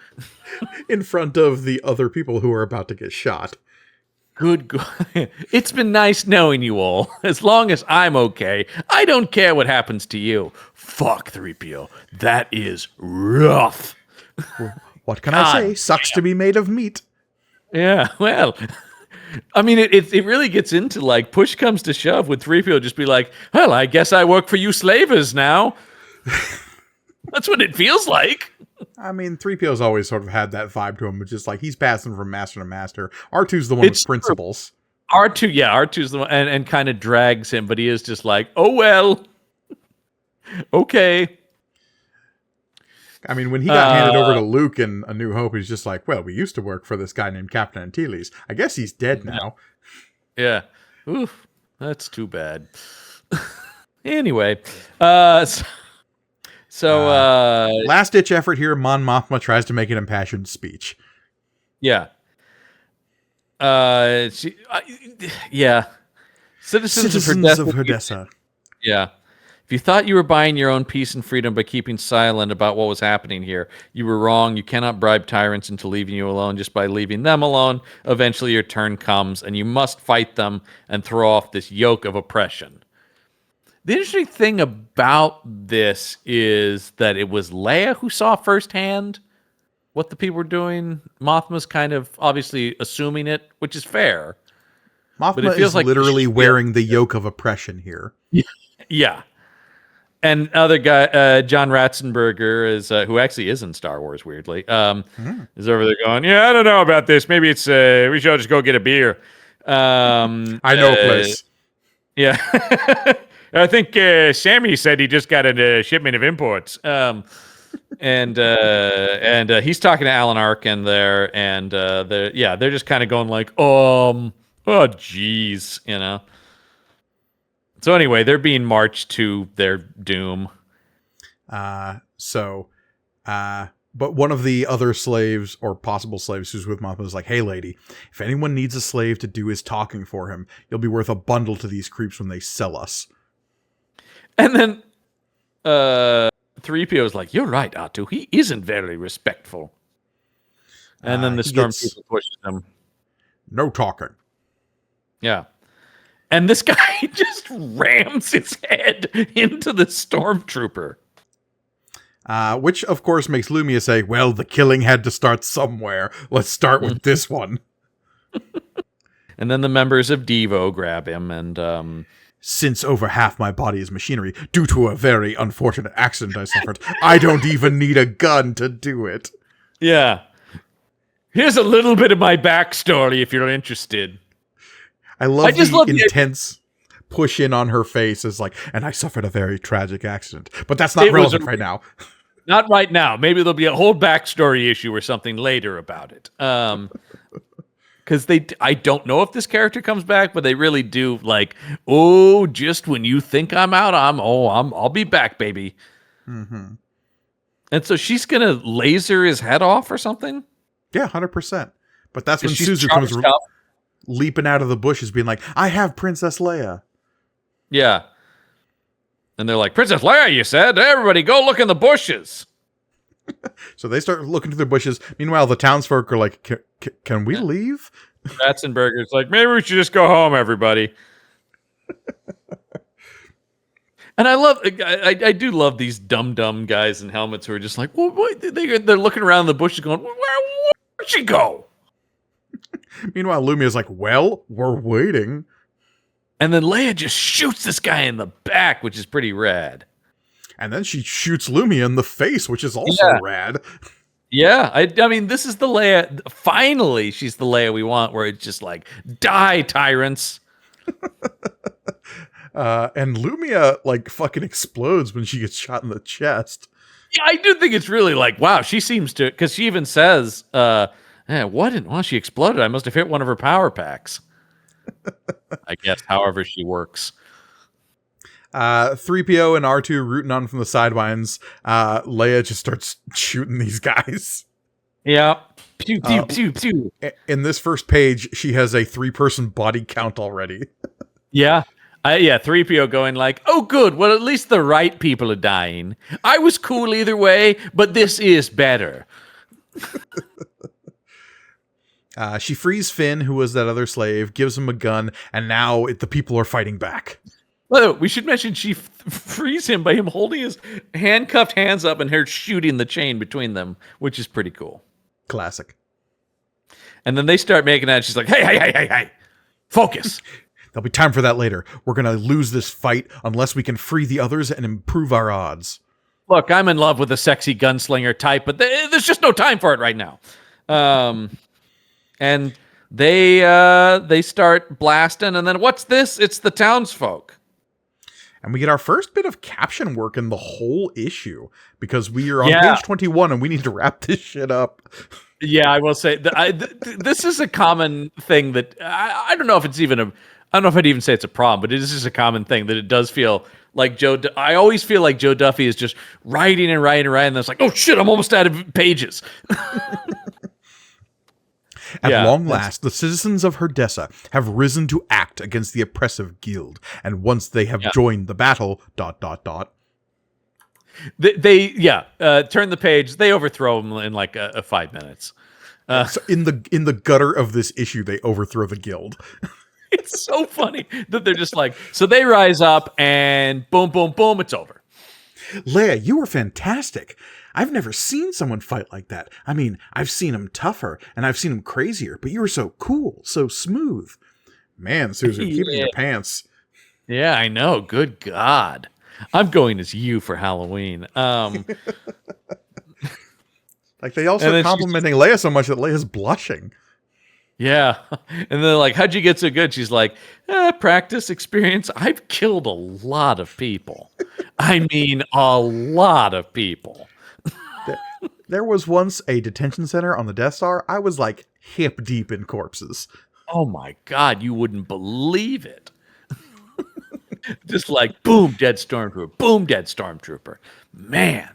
In front of the other people who are about to get shot. Good. It's been nice knowing you all. As long as I'm okay, I don't care what happens to you. Fuck 3PO. That is rough. What can I say? Sucks to be made of meat. Yeah, well, I mean, it really gets into like push comes to shove with 3PO just be like, well, I guess I work for you slavers now. That's what it feels like. I mean, 3PO's always sort of had that vibe to him, which is like he's passing from master to master. R2's the one with principles. R2's the one and kind of drags him, but he is just like, oh well. Okay. I mean, when he got handed over to Luke in A New Hope, he's just like, well, we used to work for this guy named Captain Antilles. I guess he's dead now. Yeah. Oof. That's too bad. Anyway, so last ditch effort here. Mon Mothma tries to make an impassioned speech. Yeah. Yeah. Citizens of Odessa. Yeah. If you thought you were buying your own peace and freedom by keeping silent about what was happening here, you were wrong. You cannot bribe tyrants into leaving you alone just by leaving them alone. Eventually your turn comes, and you must fight them and throw off this yoke of oppression. The interesting thing about this is that it was Leia who saw firsthand what the people were doing. Mothma's kind of obviously assuming it, which is fair. Mothma but it feels is like literally wearing the yoke of oppression here. Yeah. And other guy, John Ratzenberger, is who actually is in Star Wars, weirdly, is over there going, yeah, I don't know about this. Maybe it's we should just go get a beer. I know a place. Yeah. I think Sammy said he just got a shipment of imports. And he's talking to Alan Arkin there, and they're just kind of going like, oh, geez, you know. So anyway, they're being marched to their doom. But one of the other slaves or possible slaves who's with Mothma is like, hey, lady, if anyone needs a slave to do his talking for him, you'll be worth a bundle to these creeps when they sell us. And then 3PO is like, you're right, Atu. He isn't very respectful. And then the Stormtrooper pushes him. No talking. Yeah. And this guy just rams his head into the Stormtrooper. Which, of course, makes Lumia say, well, the killing had to start somewhere. Let's start with this one. And then the members of Devo grab him and... Since over half my body is machinery, due to a very unfortunate accident I suffered, I don't even need a gun to do it. Yeah. Here's a little bit of my backstory if you're interested. I love the intense push in on her face as like, and I suffered a very tragic accident. But that's not relevant right now. Not right now. Maybe there'll be a whole backstory issue or something later about it. Because I don't know if this character comes back, but they really do like, oh, just when you think I'm out, I'll be back, baby. Mm-hmm. And so she's gonna laser his head off or something. Yeah, 100%. But that's when Suzu comes leaping out of the bushes, being like, I have Princess Leia. Yeah. And they're like, Princess Leia, you said? Everybody go look in the bushes. So they start looking through the bushes. Meanwhile, the townsfolk are like, can we leave? Ratzenberger's like, maybe we should just go home, everybody. And I do love these dumb guys in helmets who are just like, well, they're looking around the bushes going, where'd she go? Meanwhile, Lumia's like, well, we're waiting. And then Leia just shoots this guy in the back, which is pretty rad. And then she shoots Lumia in the face, which is also rad. Yeah, I mean, this is the Leia. Finally, she's the Leia we want, where it's just like, die, tyrants. And Lumia, like, fucking explodes when she gets shot in the chest. Yeah, I do think it's really like, wow, she seems to, because she even says, well, she exploded. I must have hit one of her power packs. I guess, however she works. 3PO and R2 rooting on from the sidelines. Leia just starts shooting these guys. Yeah. Pew, pew, pew, pew. In this first page, she has a 3-person body count already. Yeah. 3PO going like, oh, good. Well, at least the right people are dying. I was cool either way, but this is better. She frees Finn, who was that other slave, gives him a gun, and now the people are fighting back. Well, we should mention she frees him by him holding his handcuffed hands up and her shooting the chain between them, which is pretty cool. Classic. And then they start making out. She's like, hey, focus. There'll be time for that later. We're going to lose this fight unless we can free the others and improve our odds. Look, I'm in love with a sexy gunslinger type, but there's just no time for it right now. And they start blasting, and then what's this? It's the townsfolk. And we get our first bit of caption work in the whole issue, because we are on page 21 and we need to wrap this shit up. Yeah, I will say, this is a common thing that, I don't know if it's even I don't know if I'd even say it's a problem, but it is just a common thing that it does feel like I always feel like Joe Duffy is just writing and writing and writing. And it's like, oh shit, I'm almost out of pages. At long last, the citizens of Herdessa have risen to act against the oppressive guild, and once they have joined the battle, ... They turn the page. They overthrow them in like 5 minutes. So in the gutter of this issue, they overthrow the guild. It's so funny that they're just like, so they rise up and boom, boom, boom, it's over. Leia, you were fantastic. I've never seen someone fight like that. I mean, I've seen him tougher and I've seen him crazier, but you were so cool, so smooth. Man, Susan, keeping your pants. Yeah, I know. Good God. I'm going as you for Halloween. Like they also complimenting Leia so much that Leia's blushing. Yeah. And they're like, how'd you get so good? She's like, practice, experience. I've killed a lot of people. I mean, a lot of people. There was once a detention center on the Death Star. I was like hip deep in corpses. Oh my God, you wouldn't believe it. Just like, boom, dead stormtrooper. Boom, dead stormtrooper. Man.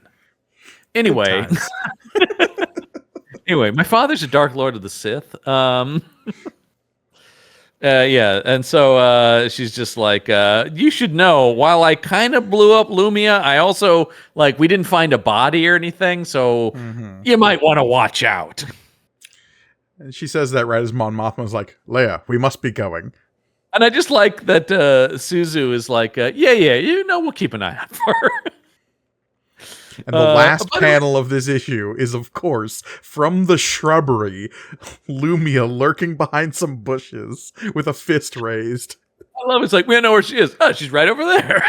Anyway. Anyway, my father's a Dark Lord of the Sith. And so she's just like, you should know, while I kind of blew up Lumia, I also, like, we didn't find a body or anything, so you might want to watch out. And she says that right as Mon Mothma's like, Leia, we must be going. And I just like that Suzu is like, we'll keep an eye out for her. And the last panel of this issue is, of course, from the shrubbery, Lumia lurking behind some bushes with a fist raised. I love it. It's like, we don't know where she is. Oh, she's right over there.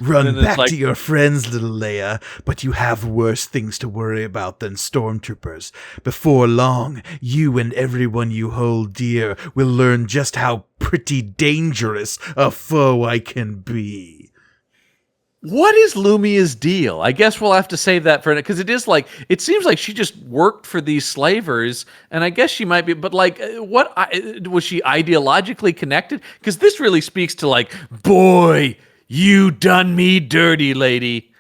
Run back to your friends, little Leia, but you have worse things to worry about than stormtroopers. Before long, you and everyone you hold dear will learn just how pretty dangerous a foe I can be. What is Lumia's deal? I guess we'll have to save that for it, because it seems like she just worked for these slavers, and I guess she might be, but like, what was she ideologically connected? Because this really speaks to like, boy, you done me dirty, lady.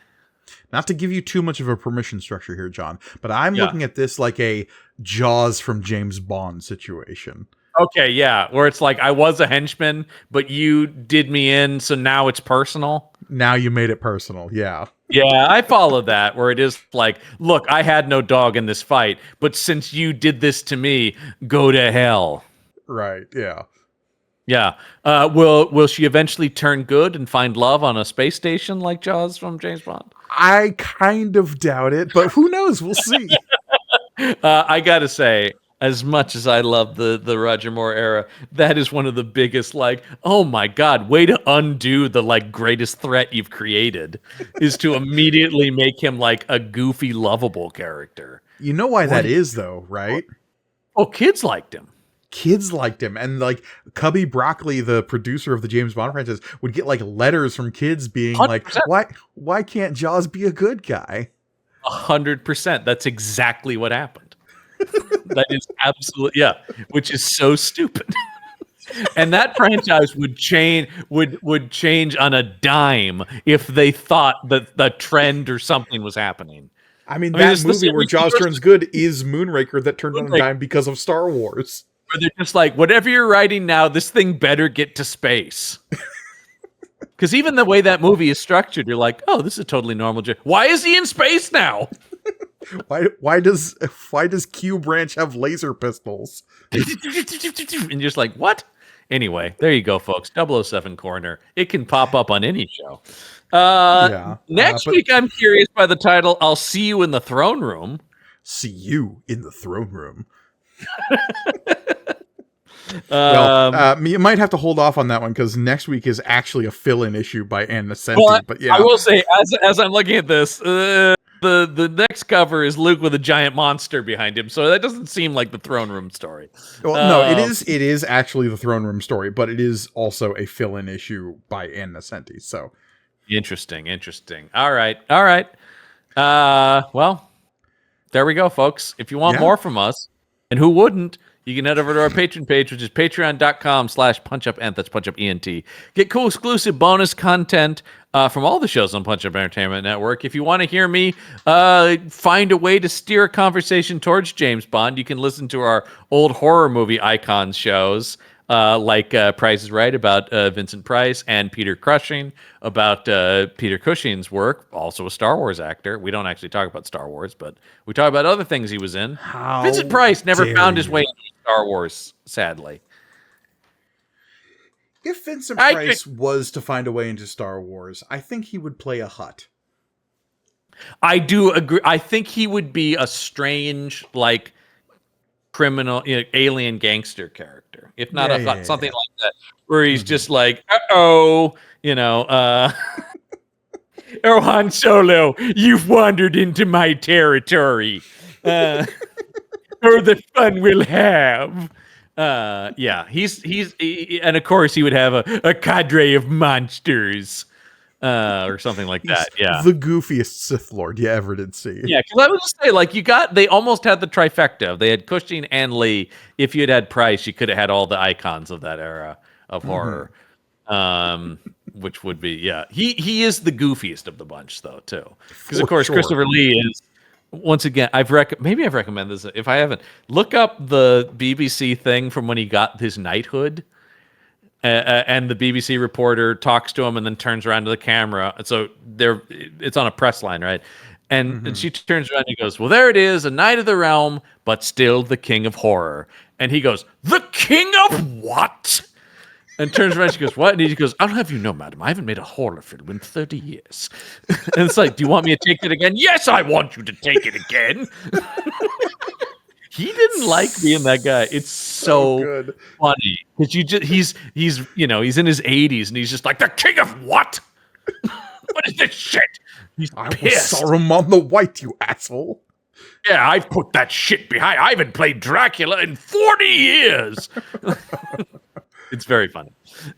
Not to give you too much of a permission structure here, John, but I'm looking at this like a Jaws from James Bond situation. Okay, yeah, where it's like, I was a henchman, but you did me in, so now it's personal. Now you made it personal, yeah. Yeah, I follow that, where it is like, look, I had no dog in this fight, but since you did this to me, go to hell. Right, yeah. Yeah. Will she eventually turn good and find love on a space station like Jaws from James Bond? I kind of doubt it, but who knows? We'll see. I gotta say, as much as I love the Roger Moore era, that is one of the biggest, like, oh my God, way to undo the like greatest threat you've created, is to immediately make him like a goofy, lovable character. You know why that is, though, right? Oh, kids liked him. Kids liked him, and like Cubby Broccoli, the producer of the James Bond franchise, would get like letters from kids being 100%. Like, why can't Jaws be a good guy? 100%. That's exactly what happened. That is absolutely, which is so stupid. And that franchise would change on a dime if they thought that the trend or something was happening. I mean that movie where Jaws turns good is Moonraker, that turned on a dime because of Star Wars. Where they're just like, whatever you're writing now, this thing better get to space. Because even the way that movie is structured, you're like, oh, this is a totally normal. Why is he in space now? Why does Q Branch have laser pistols? And you're just like, what? Anyway, there you go, folks. 007 Corner. It can pop up on any show. Next week, I'm curious by the title, I'll See You in the Throne Room. See you in the throne room. You might have to hold off on that one, because next week is actually a fill-in issue by Ann Nesenti. Well, but yeah, I will say, as I'm looking at this, the next cover is Luke with a giant monster behind him, so that doesn't seem like the throne room story. Well, no, it is actually the throne room story, but it is also a fill-in issue by Ann Nesenti. So interesting. All right. Well, there we go, folks. If you want more from us, and who wouldn't, you can head over to our Patreon page, which is patreon.com/punchupenth. That's punchupent. Get cool exclusive bonus content from all the shows on Punch Up Entertainment Network. If you want to hear me find a way to steer a conversation towards James Bond, you can listen to our old horror movie icons shows. Like Price is Right about Vincent Price, and Peter Cushing about Peter Cushing's work, also a Star Wars actor. We don't actually talk about Star Wars, but we talk about other things he was in. Vincent Price never found his way into Star Wars, sadly. If Vincent Price was to find a way into Star Wars, I think he would play a Hutt. I do agree. I think he would be a strange, like, criminal, alien gangster character, if not something like that, where he's just like, oh, oh, Han Solo, you've wandered into my territory. Oh, the fun we'll have. He's and of course he would have a cadre of monsters. Or something like that. Yeah, the goofiest Sith Lord you ever did see. Yeah, because I would just say, they almost had the trifecta. They had Cushing and Lee. If you had Price, you could have had all the icons of that era of horror. Which would be, he is the goofiest of the bunch, though, too. Because of course, Christopher Lee is. Once again, maybe I've recommended this. If I haven't, look up the BBC thing from when he got his knighthood. And the BBC reporter talks to him and then turns around to the camera. So it's on a press line, right? And she turns around and he goes, well, there it is, a knight of the realm, but still the king of horror. And he goes, the king of what? And turns around and she goes, what? And he goes, I'll have you know, madam, I haven't made a horror film in 30 years. And it's like, do you want me to take it again? Yes, I want you to take it again. He didn't like being that guy. It's so good. Funny because he's in his 80s and he's just like the king of what? What is this shit? I was Saruman the White, you asshole. Yeah, I've put that shit behind. I haven't played Dracula in 40 years. It's very funny.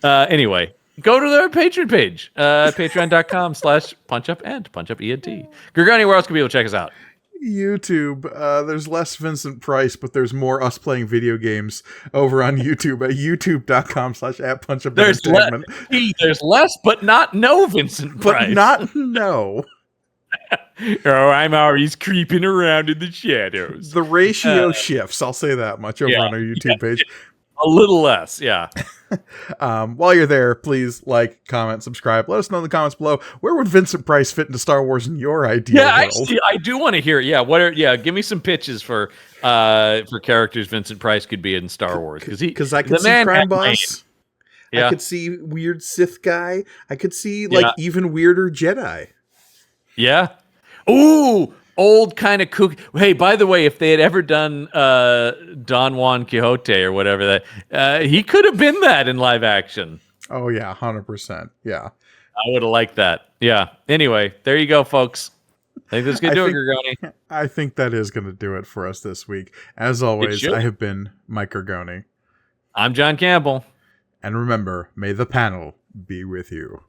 Anyway, go to their Patreon page, patreon.com/punchupent, punchupent. Gregani, where else can people check us out? YouTube. There's less Vincent Price, but there's more us playing video games over on YouTube at youtube.com/@punchupentertainment. There's less, but not no Vincent Price. But not no. Oh, I'm always creeping around in the shadows. The ratio shifts, I'll say that much, over on our YouTube page. A little less, yeah. While you're there, please like, comment, subscribe. Let us know in the comments below, where would Vincent Price fit into StarArs in your ideal world? Actually, I do want to hear. Yeah, give me some pitches for characters Vincent Price could be in Star Wars, because I could see Crime Boss. Yeah. I could see weird Sith guy. I could see even weirder Jedi. Yeah. Ooh. Old kind of kook. Hey, by the way, if they had ever done Don Juan Quixote or whatever that, he could have been that in live action. Oh yeah, 100%. Yeah, I would have liked that. Yeah. Anyway, there you go, folks. I think that's gonna do it, Gorgoni. I think that is gonna do it for us this week. As always, I have been Mike Gorgoni. I'm John Campbell. And remember, may the panel be with you.